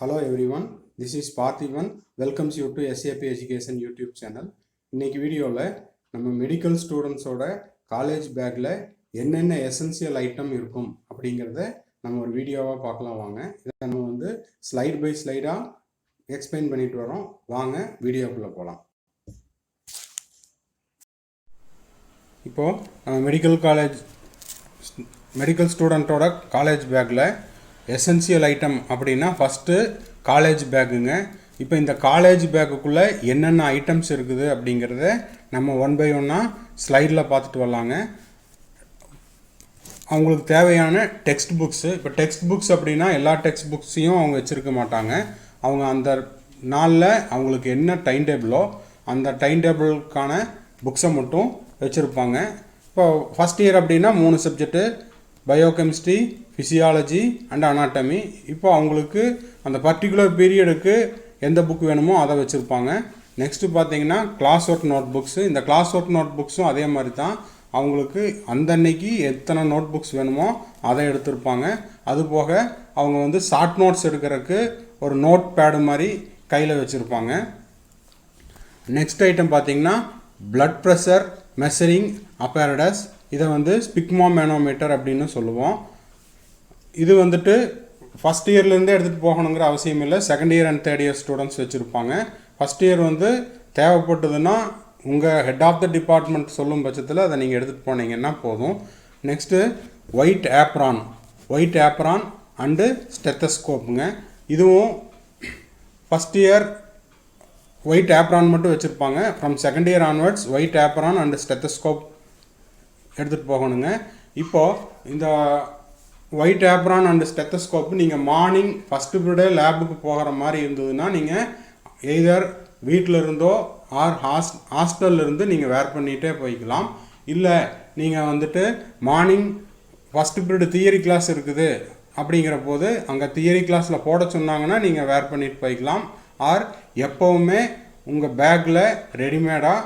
Hello everyone, this is Parthivan. Welcomes you to SAP Education YouTube channel. இன்னைக்கு வீடியோவில் நம்ம medical ஸ்டூடெண்ட்ஸோட college பேக்கில் என்னென்ன எசென்சியல் ஐட்டம் இருக்கும் அப்படிங்கிறத நம்ம ஒரு வீடியோவாக பார்க்கலாம் வாங்க. இதை நம்ம ஸ்லைட் பை ஸ்லைடாக எக்ஸ்பிளைன் பண்ணிட்டு வரோம். வாங்க வீடியோக்குள்ளே போகலாம். இப்போது நம்ம மெடிக்கல் ஸ்டூடெண்ட்டோட காலேஜ் பேக்கில் எசென்சியல் ஐட்டம் அப்படின்னா ஃபஸ்ட்டு காலேஜ் பேக்குங்க. இப்போ இந்த காலேஜ் பேக்குக்குள்ளே என்னென்ன ஐட்டம்ஸ் இருக்குது அப்படிங்கிறத நம்ம ஒன் பை ஒன்னாக ஸ்லைடில் பார்த்துட்டு வரலாங்க. அவங்களுக்கு தேவையான டெக்ஸ்ட் புக்ஸு, இப்போ டெக்ஸ்ட் புக்ஸ் அப்படின்னா எல்லா டெக்ஸ்ட் புக்ஸையும் அவங்க வச்சுருக்க மாட்டாங்க. அவங்க அந்த நாளில் அவங்களுக்கு என்ன டைம் டேபிளோ அந்த டைம் டேபிளுக்கான புக்ஸை மட்டும் வச்சுருப்பாங்க. இப்போ ஃபஸ்ட் இயர் அப்படின்னா 3 subject, biochemistry, physiology and anatomy. இப்போ அவங்களுக்கு அந்த பர்டிகுலர் பீரியடுக்கு எந்த புக் வேணுமோ அதை வச்சுருப்பாங்க. நெக்ஸ்ட்டு பார்த்தீங்கன்னா கிளாஸ் ஒர்க் நோட் புக்ஸு. இந்த கிளாஸ் ஒர்க் நோட் புக்ஸும் அதே மாதிரி தான். அவங்களுக்கு அன்னைக்கு எத்தனை நோட் புக்ஸ் வேணுமோ அதை எடுத்திருப்பாங்க. அதுபோக அவங்க ஷார்ட் நோட்ஸ் எடுக்கிறதுக்கு ஒரு நோட் பேடு மாதிரி கையில் வச்சுருப்பாங்க. நெக்ஸ்ட் ஐட்டம் பார்த்தீங்கன்னா பிளட் ப்ரெஷர் மெஷரிங் அப்பேரடஸ். இதை ஸ்பிக்மா மேனோமீட்டர் அப்படின்னு சொல்லுவோம். இது ஃபஸ்ட் இயர்லேருந்தே எடுத்துகிட்டு போகணுங்கிற அவசியம் இல்லை. Second year and third year students வச்சுருப்பாங்க. ஃபஸ்ட் இயர் தேவைப்பட்டதுன்னா உங்கள் ஹெட் ஆஃப் த டிபார்ட்மெண்ட் சொல்லும் பட்சத்தில் அதை நீங்கள் எடுத்துகிட்டு போனீங்கன்னா போதும். நெக்ஸ்ட்டு ஒயிட் ஆப்ரான் அண்டு ஸ்டெத்தஸ்கோப்புங்க. இதுவும் ஃபஸ்ட் இயர் ஒயிட் ஆப்ரான் மட்டும் வச்சுருப்பாங்க. From second year onwards white apron and stethoscope எடுத்துகிட்டு போகணுங்க. இப்போது இந்த ஒயிட் ஆப்ரான் அண்டு ஸ்டெத்தஸ்கோப்பு நீங்கள் மார்னிங் ஃபஸ்ட்டு பீரியடே லேபுக்கு போகிற மாதிரி இருந்ததுன்னா நீங்கள் எய்தர் வீட்டில் இருந்தோ ஆர் ஹாஸ்டல்லிருந்து நீங்கள் வேர் பண்ணிகிட்டே போய்க்கலாம். இல்லை நீங்கள் morning first period theory class இருக்குது அப்படிங்கிற போது அங்கே தியரி கிளாஸில் போட சொன்னாங்கன்னா நீங்கள் வேர் பண்ணிட்டு போய்க்கலாம். ஆர் எப்போவுமே உங்கள் பேக்கில் ரெடிமேடாக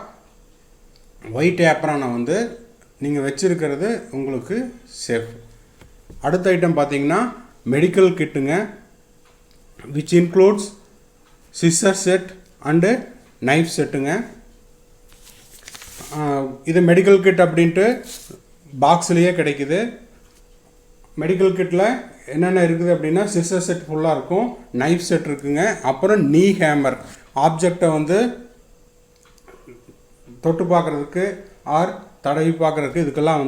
ஒயிட் ஆப்ரானை நீங்கள் வச்சுருக்கிறது உங்களுக்கு சேஃப். அடுத்த ஐட்டம் பார்த்தீங்கன்னா மெடிக்கல் கிட்டுங்க, which includes scissor set and knife செட்டுங்க. இது மெடிக்கல் கிட் அப்படின்ட்டு பாக்ஸ்லேயே கிடைக்குது. மெடிக்கல் கிட்டில் என்னென்ன இருக்குது அப்படின்னா சிஸ்ஸர் செட் ஃபுல்லாக இருக்கும், நைஃப் செட் இருக்குங்க, அப்புறம் நீ ஹேமர் ஆப்ஜெக்டை தொட்டு பார்க்குறதுக்கு ஆர் தடவி பார்க்குறதுக்கு இதுக்கெல்லாம்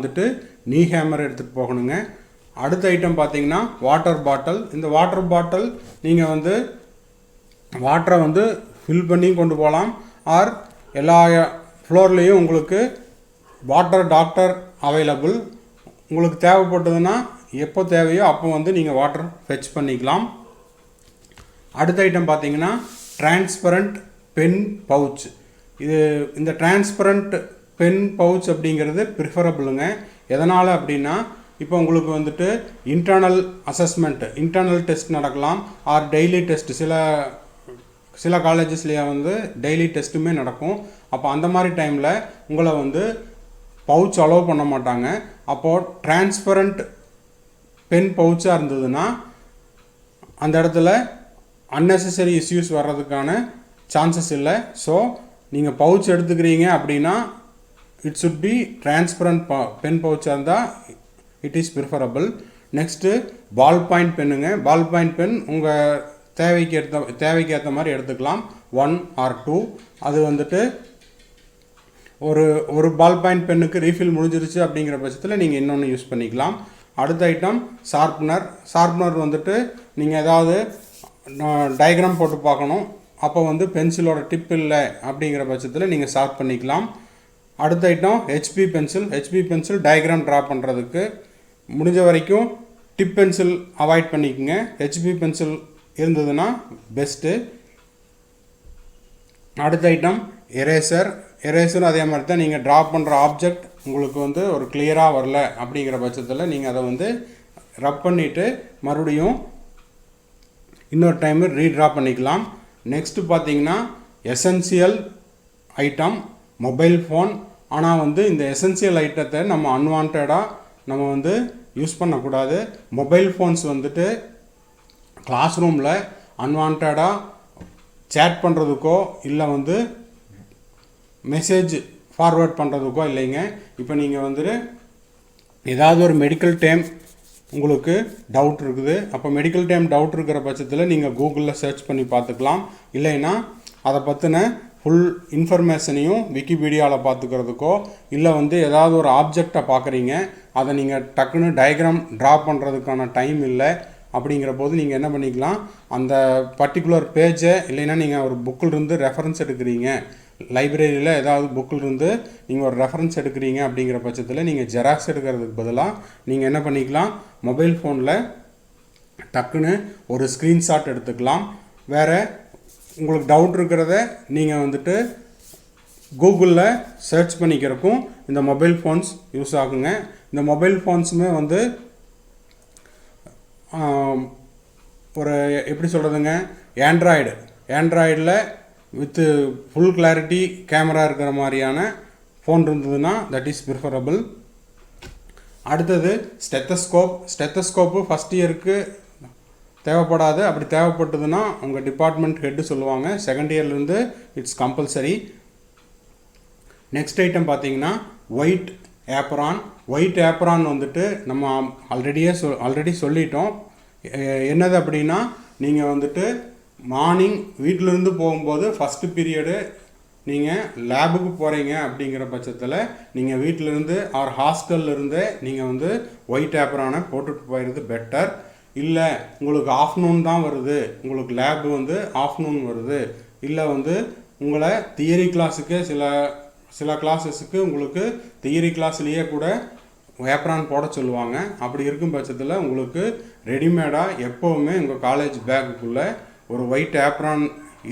நீ ஹேமர் எடுத்துகிட்டு போகணுங்க. அடுத்த ஐட்டம் பார்த்தீங்கன்னா வாட்டர் பாட்டில். இந்த வாட்டர் பாட்டில் நீங்கள் வாட்டரை ஃபில் பண்ணி கொண்டு போகலாம். ஆர் எல்லா ஃப்ளோர்லேயும் உங்களுக்கு வாட்டர் டாக்டர் அவைலபிள். உங்களுக்கு தேவைப்பட்டதுன்னா எப்போ தேவையோ அப்போ நீங்கள் வாட்டர் ஃபெச் பண்ணிக்கலாம். அடுத்த ஐட்டம் பார்த்தீங்கன்னா டிரான்ஸ்பரண்ட் பென் பவுச். இந்த டிரான்ஸ்பரண்ட் பென் பவுச் அப்படிங்கிறது ப்ரிஃபரபிளுங்க. எதனால் அப்படின்னா இப்போ உங்களுக்கு இன்டர்னல் அசஸ்மெண்ட், இன்டர்னல் டெஸ்ட் நடக்கலாம். ஆர் டெய்லி டெஸ்ட் சில காலேஜஸ்லேயே டெய்லி டெஸ்ட்டுமே நடக்கும். அப்போ அந்த மாதிரி டைமில் உங்களை பவுச் அலோவ் பண்ண மாட்டாங்க. அப்போது டிரான்ஸ்பரண்ட் பென் பவுச்சாக இருந்ததுன்னா அந்த இடத்துல அன்னெசரி இஷ்யூஸ் வர்றதுக்கான சான்சஸ் இல்லை. ஸோ நீங்கள் பவுச் எடுத்துக்கிறீங்க அப்படின்னா it should be transparent pen பவுச்சாக இருந்தால் it is preferable. Next ball point பென்னுங்க. பால் பாயிண்ட் பென் உங்கள் தேவைக்கு ஏற்ற மாதிரி எடுத்துக்கலாம், 1 or 2. அது ஒரு பால் பாயிண்ட் பென்னுக்கு ரீஃபில் முடிஞ்சிருச்சு அப்படிங்கிற பட்சத்தில் நீங்கள் இன்னொன்று யூஸ் பண்ணிக்கலாம். அடுத்த ஐட்டம் ஷார்ப்னர் நீங்கள் ஏதாவது டயக்ராம் போட்டு பார்க்கணும், அப்போ பென்சிலோட டிப் இல்லை அப்படிங்கிற பட்சத்தில் நீங்கள் ஷார்ப் பண்ணிக்கலாம். அடுத்த item HP pencil diagram draw பண்ணுறதுக்கு. முடிஞ்ச வரைக்கும் டிப் பென்சில் அவாய்ட் பண்ணிக்கோங்க. ஹெச்பி பென்சில் இருந்ததுன்னா பெஸ்ட்டு. அடுத்த ஐட்டம் எரேசர் அதே மாதிரி தான். நீங்கள் ட்ரா பண்ணுற ஆப்ஜெக்ட் உங்களுக்கு ஒரு கிளியராக வரல அப்படிங்கிற பட்சத்தில் நீங்கள் அதை ரப் பண்ணிவிட்டு மறுபடியும் இன்னொரு டைமு ரீட்ரா பண்ணிக்கலாம். நெக்ஸ்ட்டு பார்த்தீங்கன்னா எசென்சியல் ஐட்டம் மொபைல் ஃபோன். ஆனால் இந்த எசென்சியல் ஐட்டத்தை நம்ம அன்வான்டாக நம்ம யூஸ் பண்ணக்கூடாது. மொபைல் ஃபோன்ஸ் கிளாஸ் ரூமில் அன்வான்டாக சேட் பண்ணுறதுக்கோ இல்லை வந்து மெசேஜ் ஃபார்வேர்ட் பண்ணுறதுக்கோ இல்லைங்க. இப்போ நீங்கள் வந்துட்டு ஏதாவது ஒரு மெடிக்கல் டைம் உங்களுக்கு டவுட் இருக்குது. அப்போ மெடிக்கல் டைம் டவுட் இருக்கிற பட்சத்தில் நீங்கள் கூகுளில் சர்ச் பண்ணி பார்த்துக்கலாம். இல்லைன்னா அதை பற்றின ஃபுல் இன்ஃபர்மேஷனையும் விக்கிபீடியாவில் பார்த்துக்கிறதுக்கோ இல்லை வந்து ஏதாவது ஒரு ஆப்ஜெக்டை பார்க்குறீங்க, அதை நீங்கள் டக்குன்னு டயக்ராம் ட்ரா பண்ணுறதுக்கான டைம் இல்லை அப்படிங்கிற போது நீங்கள் என்ன பண்ணிக்கலாம், அந்த பர்டிகுலர் பேஜை இல்லைன்னா நீங்கள் ஒரு புக்கிலிருந்து ரெஃபரன்ஸ் எடுக்கிறீங்க, லைப்ரரியில் ஏதாவது புக்கிலிருந்து நீங்கள் ஒரு ரெஃபரன்ஸ் எடுக்கிறீங்க அப்படிங்கிற பட்சத்தில் நீங்கள் ஜெராக்ஸ் எடுக்கிறதுக்கு பதிலாக நீங்கள் என்ன பண்ணிக்கலாம், மொபைல் ஃபோனில் டக்குன்னு ஒரு ஸ்க்ரீன்ஷாட் எடுத்துக்கலாம். வேறு உங்களுக்கு டவுட் இருக்கிறத நீங்கள் வந்துட்டு கூகுளில் சர்ச் பண்ணிக்கிறக்கும் இந்த மொபைல் ஃபோன்ஸ் யூஸ் ஆகுங்க. இந்த மொபைல் ஃபோன்ஸுமே வந்து ஒரு எப்படி சொல்கிறதுங்க, ஆண்ட்ராய்டில் வித்து ஃபுல் கிளாரிட்டி கேமரா இருக்கிற மாதிரியான ஃபோன் இருந்ததுன்னா தட் இஸ் ப்ரிஃபரபிள். அடுத்தது ஸ்டெத்தஸ்கோப்பு ஃபஸ்ட் இயருக்கு தேவைப்படாது. அப்படி தேவைப்பட்டதுன்னா உங்கள் டிபார்ட்மெண்ட் ஹெட்டு சொல்லுவாங்க. செகண்ட் இயர்லேருந்து இட்ஸ் கம்பல்சரி. நெக்ஸ்ட் ஐட்டம் பார்த்தீங்கன்னா ஒயிட் ஏப்ரான் வந்துட்டு நம்ம ஆல்ரெடி சொல்லிட்டோம். என்னது அப்படின்னா, நீங்கள் வந்துட்டு மார்னிங் வீட்டிலேருந்து போகும்போது ஃபஸ்ட்டு பீரியடு நீங்கள் லேபுக்கு போகிறீங்க அப்படிங்கிற பட்சத்தில் நீங்கள் வீட்டிலேருந்து ஆர் ஹாஸ்டல்லேருந்து நீங்கள் வந்து ஒயிட் ஏப்ரானை போட்டுட்டு போயிடுறது பெட்டர். இல்லை உங்களுக்கு ஆஃப்டர்நூன் தான் வருது, உங்களுக்கு லேபு வந்து ஆஃப்டர்நூன் வருது, இல்லை வந்து உங்களை தியரி கிளாஸுக்கு சில கிளாஸஸுக்கு உங்களுக்கு தியரி கிளாஸ்லேயே கூட ஏப்ரான் போட சொல்லுவாங்க. அப்படி இருக்கும் பட்சத்தில் உங்களுக்கு ரெடிமேடாக எப்போவுமே உங்கள் காலேஜ் பேக்குக்குள்ளே ஒரு ஒயிட் ஏப்ரான்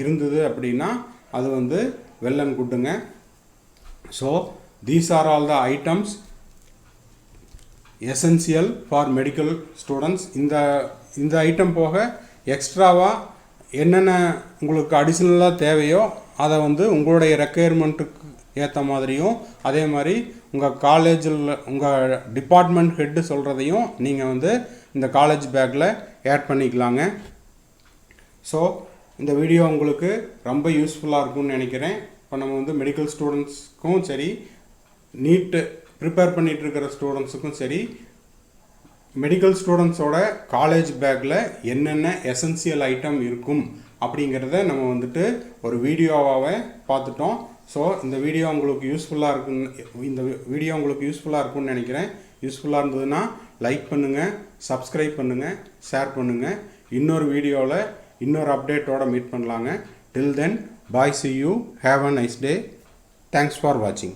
இருந்தது அப்படின்னா அது வந்து வெல் அண்ட் குட்டுங்க. So these are all the items essential for medical students. இந்த ஐட்டம் போக எக்ஸ்ட்ராவாக என்னென்ன உங்களுக்கு அடிஷ்னலாக தேவையோ அதை வந்து உங்களுடைய ரெக்குயர்மெண்ட்டுக்கு ஏற்ற மாதிரியும், அதே மாதிரி உங்கள் காலேஜில் உங்கள் டிபார்ட்மெண்ட் ஹெட்டு சொல்கிறதையும் நீங்கள் வந்து இந்த காலேஜ் பேக்கில் ஆட் பண்ணிக்கலாங்க. ஸோ இந்த வீடியோ உங்களுக்கு ரொம்ப யூஸ்ஃபுல்லாக இருக்கும்னு நினைக்கிறேன். இப்போ நம்ம வந்து மெடிக்கல் ஸ்டூடெண்ட்ஸுக்கும் சரி, நீட்டு ப்ரிப்பேர் பண்ணிகிட்டு இருக்கிற ஸ்டூடெண்ட்ஸுக்கும் சரி, மெடிக்கல் ஸ்டூடெண்ட்ஸோட காலேஜ் பேக்கில் என்னென்ன எசென்சியல் ஐட்டம் இருக்கும் அப்படிங்கிறத நம்ம வந்துட்டு ஒரு வீடியோவாகவே பார்த்துட்டோம். ஸோ இந்த வீடியோ உங்களுக்கு யூஸ்ஃபுல்லாக இருக்கும்னு நினைக்கிறேன். யூஸ்ஃபுல்லாக இருந்ததுன்னா லைக் பண்ணுங்கள், சப்ஸ்கிரைப் பண்ணுங்கள், ஷேர் பண்ணுங்கள். இன்னொரு வீடியோவில் இன்னொரு அப்டேட்டோட மீட் பண்ணலாங்க. டில் தென் பாய், see you, have a nice day. Thanks for watching.